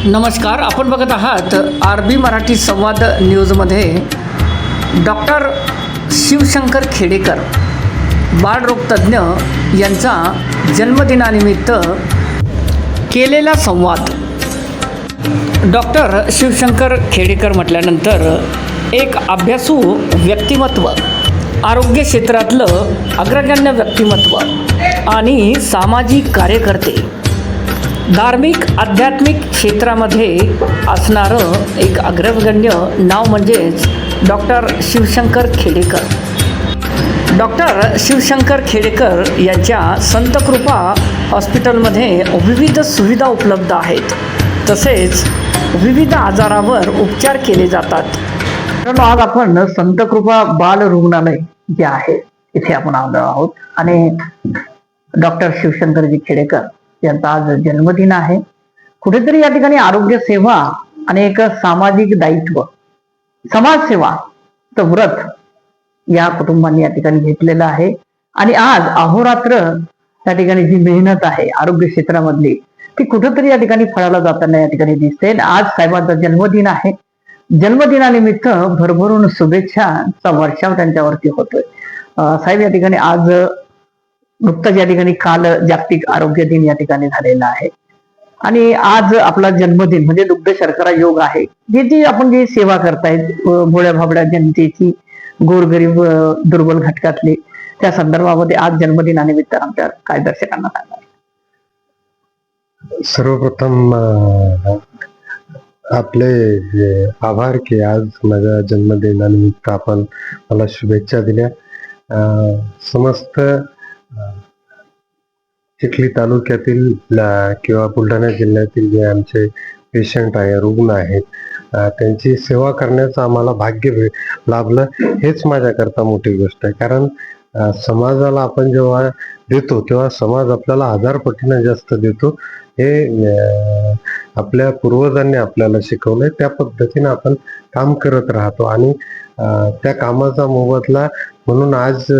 नमस्कार, आपण बघत आहात RB मराठी संवाद न्यूजमध्ये. डॉक्टर शिवशंकर खेडेकर बाळरोगतज्ञ यांचा जन्मदिनानिमित्त केलेला संवाद. डॉक्टर शिवशंकर खेडेकर म्हटल्यानंतर एक अभ्यासू व्यक्तिमत्व, आरोग्य क्षेत्रातलं अग्रगण्य व्यक्तिमत्व आणि सामाजिक कार्यकर्ते, धार्मिक आध्यात्मिक क्षेत्रामध्ये असणारं एक अग्रगण्य नाव म्हणजेच डॉक्टर शिवशंकर खेडेकर. डॉक्टर शिवशंकर खेडेकर यांच्या संतकृपा हॉस्पिटलमध्ये विविध सुविधा उपलब्ध आहेत, तसेच विविध आजारावर उपचार केले जातात. आज आपण संतकृपा बाल रुग्णालय जे आहे इथे आपण आलो आहोत आणि डॉक्टर शिवशंकरजी खेडेकर यांचा आज जन्मदिन आहे. कुठेतरी या ठिकाणी आरोग्य सेवा आणि एक सामाजिक दायित्व, समाजसेवाचं व्रत या कुटुंबांनी या ठिकाणी घेतलेलं आहे. आणि आज अहोरात्र या ठिकाणी जी मेहनत आहे आरोग्य क्षेत्रामधली ती कुठेतरी या ठिकाणी फळाला जाताना या ठिकाणी दिसते. आज साहेबांचा जन्मदिन आहे. जन्मदिनानिमित्त भरभरून शुभेच्छांचा वर्षाव त्यांच्यावरती होतोय. साहेब, या ठिकाणी आज नुकताच या ठिकाणी काल जागतिक आरोग्य दिन या ठिकाणी झालेला आहे आणि आज आपला जन्मदिन म्हणजे दुग्ध शर्करा योग आहे. जी आपण जी सेवा करतायत भोळ्या भाबड्या जनतेची, गोरगरीब दुर्बल घटकातली, त्या संदर्भामध्ये आज जन्मदिनानिमित्त आमच्या काय दर्शकांना सांगणार? सर्वप्रथम आपले आभार की आज माझ्या जन्मदिनानिमित्त आपण मला शुभेच्छा दिल्या. समस्त चिखली तालुक्यातील किंवा बुलढाणा जिल्ह्यातील जे आमचे पेशंट आहे, रुग्ण आहेत, त्यांची सेवा करण्याचं आम्हाला भाग्य लाभलं, हेच माझ्याकरता मोठी गोष्ट आहे. कारण समाजाला आपण जेव्हा देतो तेव्हा समाज आपल्याला 1000 पटीने जास्त देतो. हे आपल्या पूर्वजांनी आपल्याला शिकवलंय. त्या पद्धतीने आपण काम करत राहतो आणि त्या कामाचा मोबदला म्हणून आज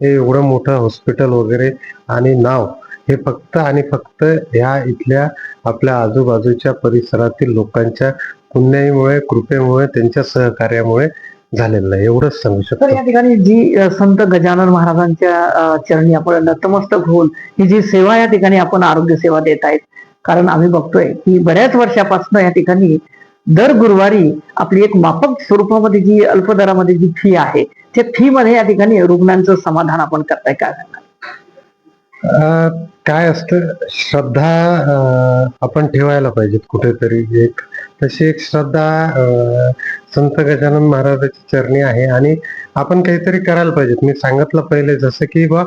हे एवढं मोठं हॉस्पिटल वगैरे आणि नाव हे फक्त आणि फक्त ह्या इथल्या आपल्या आजूबाजूच्या परिसरातील लोकांच्या पुण्याईमुळे, कृपेमुळे, त्यांच्या सहकार्यामुळे झालेलं आहे, एवढंच सांगू शकतो. तर या ठिकाणी जी संत गजानन महाराजांच्या चरणी आपण नतमस्तक होऊन ही जी सेवा या ठिकाणी आपण आरोग्य सेवा देत आहेत, कारण आम्ही बघतोय की बऱ्याच वर्षापासून या ठिकाणी दर गुरुवारी आपली एक माफक स्वरूपामध्ये जी अल्प दरामध्ये जी फी आहे त्या फी मध्ये या ठिकाणी रुग्णांचं समाधान आपण करताय. काय सांगणार? काय असतं, श्रद्धा आपण ठेवायला पाहिजेत कुठेतरी. एक तशी एक श्रद्धा संत गजानन महाराजांची चरणी आहे आणि आपण काहीतरी करायला पाहिजेत. मी सांगितलं पहिले जसं की बा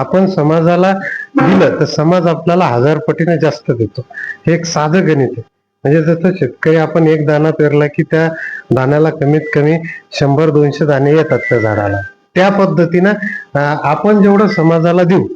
आपण समाजाला दिलं तर समाज आपल्याला 1000 पटीने जास्त देतो. हे एक साधं गणित आहे. म्हणजे जसं शेतकरी आपण एक दाणा पेरला की त्या दाण्याला कमीत कमी 100-200 दाणे येतात त्या झाडाला. त्या पद्धतीनं आपण जेवढं समाजाला देऊ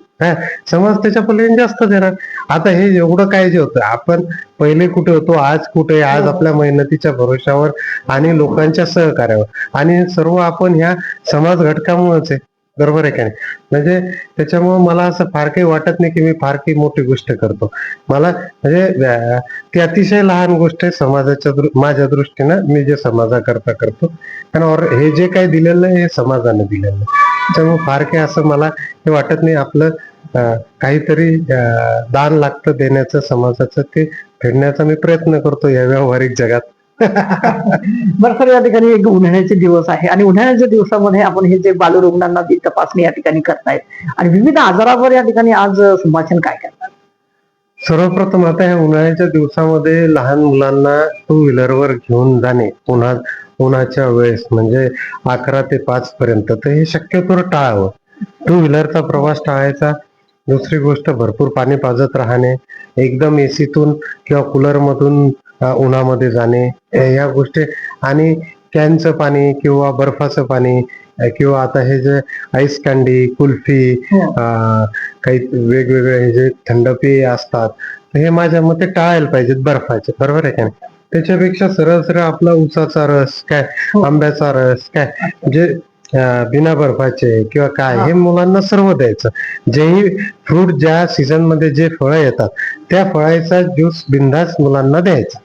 समाज त्याच्या पलीकडे जास्त देणार. आता हे एवढं काय जे होतं, आपण पहिले कुठे होतो, आज कुठे? आज आपल्या मेहनतीच्या भरोशावर आणि लोकांच्या सहकार्यावर आणि सर्व आपण ह्या समाज घटकामुळेच आहे. बरोबर आहे का नाही? म्हणजे त्याच्यामुळे मला असं फार काही वाटत नाही की मी फार काही मोठी गोष्ट करतो. मला म्हणजे ती अतिशय लहान गोष्ट आहे समाजाच्या माझ्या दृष्टीनं. मी जे समाजाकरता करतो कारण हे जे काही दिलेलं आहे हे समाजाने दिलेलं आहे. त्याच्यामुळे फार काही असं मला हे वाटत नाही. आपलं काहीतरी दान लागतं देण्याचं समाजाचं, ते फेडण्याचा मी प्रयत्न करतो या व्यावहारिक जगात. बरं सर, या ठिकाणी एक उन्हाळ्याचे दिवस आहे आणि उन्हाळ्याच्या दिवसामध्ये आपण हे जे बालरुग्णांना जी तपासणी या ठिकाणी करतायत आणि विविध आजारावर या ठिकाणी आज संभाषण काय करतात? सर्वप्रथम आता ह्या उन्हाळ्याच्या दिवसामध्ये लहान मुलांना 2 व्हीलरवर घेऊन जाणे उन्हाच्या वेळेस म्हणजे 11 ते 5 पर्यंत, तर हे शक्यतो टाळावं. 2 व्हीलरचा प्रवास टाळायचा. दुसरी गोष्ट, भरपूर पाणी पाजत राहणे, एकदम एसीतून किंवा कूलर मधून उन्हामध्ये जाणे, या गोष्टी, आणि कॅनचं पाणी किंवा बर्फाचं पाणी किंवा आता हे जे आईस कँडी, कुल्फी, काही वेगवेगळे हे जे थंड पेय असतात हे माझ्या मते टाळायला पाहिजेत बर्फाचे. बरोबर आहे का नाही? त्याच्यापेक्षा सरळ सरळ आपला उसाचा रस काय, आंब्याचा रस काय, जे बिना बर्फाचे किंवा काय, हे मुलांना सर्व द्यायचं. जेही फ्रूट ज्या सीझन मध्ये जे फळं येतात त्या फळाचा ज्यूस बिंदास मुलांना द्यायचा.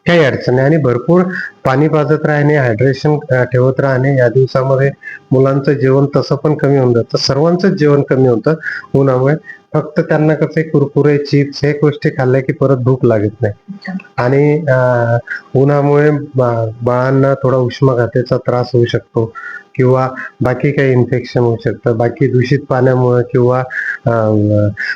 काही अडचण नाही आणि भरपूर पाणी पाजत राहणे, हायड्रेशन ठेवत राहणे. या दिवसामध्ये मुलांचं जेवण तसं पण कमी होऊन जातं, सर्वांचंच जेवण कमी होतं उन्हामुळे. फक्त त्यांना कसे कुरकुरे, चिप्स हे गोष्टी खाल्ल्या की परत भूक लागत नाही. आणि उन्हामुळे बाळांना थोडा उष्माघाताचा त्रास होऊ शकतो किंवा बाकी काही इन्फेक्शन होऊ शकतं. बाकी दूषित पाण्यामुळे किंवा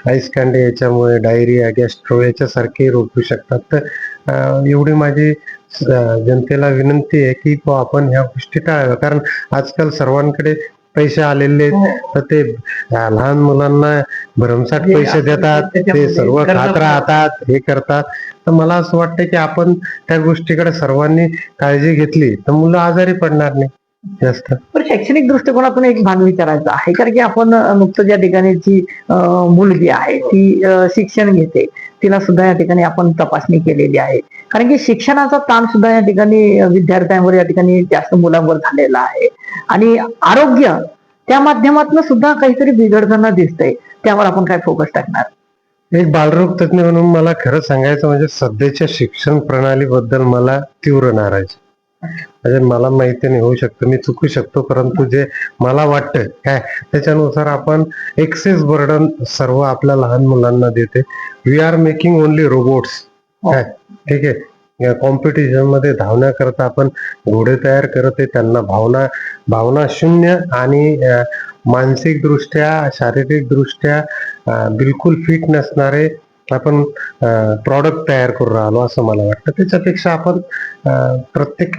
आईस कांडे याच्यामुळे डायरिया, गॅस्ट्रो याच्यासारखे रोग होऊ शकतात. तर एवढी माझी जनतेला विनंती आहे की आपण ह्या गोष्टी टाळाव्या. कारण आजकाल सर्वांकडे पैसे आलेले आहेत, तर ते लहान मुलांना भरमसाठ पैसे देतात, ते सर्व खात राहतात, हे करतात. तर मला असं वाटतं की आपण त्या गोष्टीकडे सर्वांनी काळजी घेतली तर मुलं आजारी पडणार नाही जास्त. पण शैक्षणिक दृष्टिकोनातून एक भाग विचारायचा आहे, कारण की आपण नुकतं या ठिकाणीची मुलगी आहे ती शिक्षण घेते, तिला सुद्धा या ठिकाणी आपण तपासणी केलेली आहे. कारण की शिक्षणाचा ताण सुद्धा या ठिकाणी विद्यार्थ्यांवर या ठिकाणी जास्त मुलांवर झालेला आहे आणि आरोग्य त्या माध्यमातून सुद्धा काहीतरी बिघडताना दिसतंय. त्यावर आपण काय फोकस टाकणार? एक बालरोग तज्ञ म्हणून मला खरं सांगायचं म्हणजे सध्याच्या शिक्षण प्रणालीबद्दल मला तीव्र नाराजी. म्हणजे मला माहिती नाही, होऊ शकतं मी चुकू शकतो, परंतु जे मला वाटतं काय त्याच्यानुसार आपण एक्सेस बर्डन सर्व आपल्या लहान मुलांना देते. We are making only robots. काय ठीक आहे, कॉम्पिटिशन मध्ये धावण्याकरता आपण घोडे तयार करत आहे, त्यांना भावना शून्य आणि मानसिक दृष्ट्या, शारीरिक दृष्ट्या बिलकुल फिट नसणारे आपण प्रॉडक्ट तयार करून राहिलो असं मला वाटतं. त्याच्यापेक्षा आपण प्रत्येक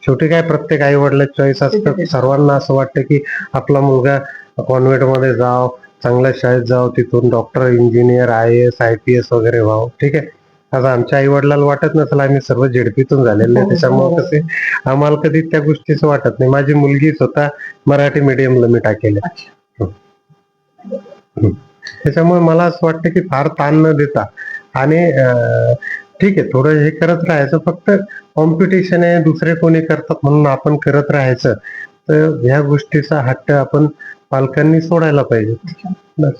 शेवटी काय प्रत्येक आई वडिलांची चॉईस असतं. सर्वांना असं वाटतं की आपला मुलगा कॉन्व्हेंट मध्ये जाव, चांगल्या शाळेत जाव, तिथून डॉक्टर, इंजिनियर, IAS, IPS वगैरे व्हावं. ठीक आहे, आता आमच्या आई वडिलांना वाटत नसेल, आम्ही सर्व झेडपीतून झालेले आहे, त्याच्यामुळे कसे आम्हाला कधी त्या गोष्टीच वाटत नाही. माझी मुलगी स्वतः मराठी मीडियमला मी टाकेल. त्याच्यामुळे मला असं वाटतं की फार ताण न देता आणि ठीक आहे थोडं हे करत राहायचं, फक्त कॉम्पिटिशन आहे, दुसरे कोणी करतात म्हणून आपण करत राहायचं. तर ह्या गोष्टीचा हट्ट आपण पालकांनी सोडायला पाहिजे. बस.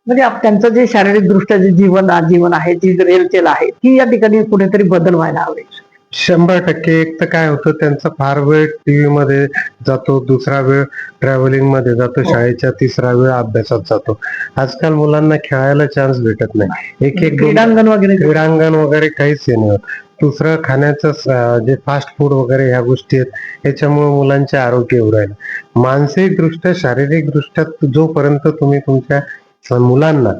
म्हणजे त्यांचं जे शारीरिक दृष्ट्या जे जीवन आहे, जी रेलचेल आहे, ती या ठिकाणी कुठेतरी बदल व्हायला हवे. 100%. एक तर काय होतं, त्यांचा फार वेळ टीव्ही मध्ये जातो, दुसरा वेळ ट्रॅव्हलिंग मध्ये जातो, शाळेच्या तिसरा वेळ अभ्यासात जातो. आजकाल मुलांना खेळायला चान्स भेटत नाही. एक क्रीडांगण वगैरे काहीच हे नाही होत. दुसरं खाण्याचं जे फास्ट फूड वगैरे ह्या गोष्टी आहेत, याच्यामुळे मुलांचे आरोग्य येऊ राहिलं. मानसिक दृष्ट्या, शारीरिक दृष्ट्या जोपर्यंत तुम्ही तुमच्या मुलांना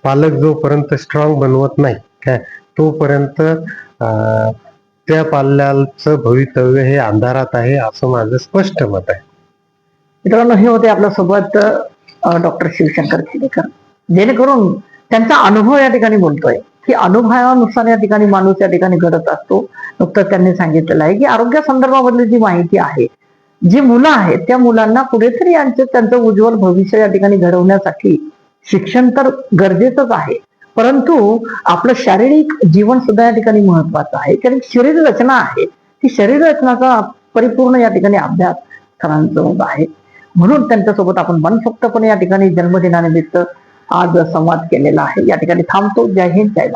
पालक जोपर्यंत स्ट्रॉंग बनवत नाही काय, तोपर्यंत त्या पाल्याचं भवितव्य हे अंधारात आहे, असं माझं स्पष्ट मत आहे. मित्रांनो, हे होते आपल्या सोबत डॉक्टर शिवशंकर खेडेकर, जेणेकरून त्यांचा अनुभव या ठिकाणी बोलतोय की अनुभवानुसार या ठिकाणी माणूस या ठिकाणी घडत असतो. नुकतं त्यांनी सांगितलेलं आहे की आरोग्य संदर्भामधली जी माहिती आहे, जी मुलं आहेत त्या मुलांना कुठेतरी त्यांचं उज्ज्वल भविष्य या ठिकाणी घडवण्यासाठी शिक्षण तर गरजेचंच आहे, परंतु आपलं शारीरिक जीवन सुद्धा या ठिकाणी महत्वाचं आहे. कारण शरीर रचना आहे, ती शरीर रचनाचा परिपूर्ण या ठिकाणी अभ्यास करायचा आहे. म्हणून त्यांच्यासोबत आपण मनसोक्तपणे या ठिकाणी जन्मदिनानिमित्त आज संवाद केलेला आहे. या ठिकाणी थांबतो. जय हिंद, जय भारत.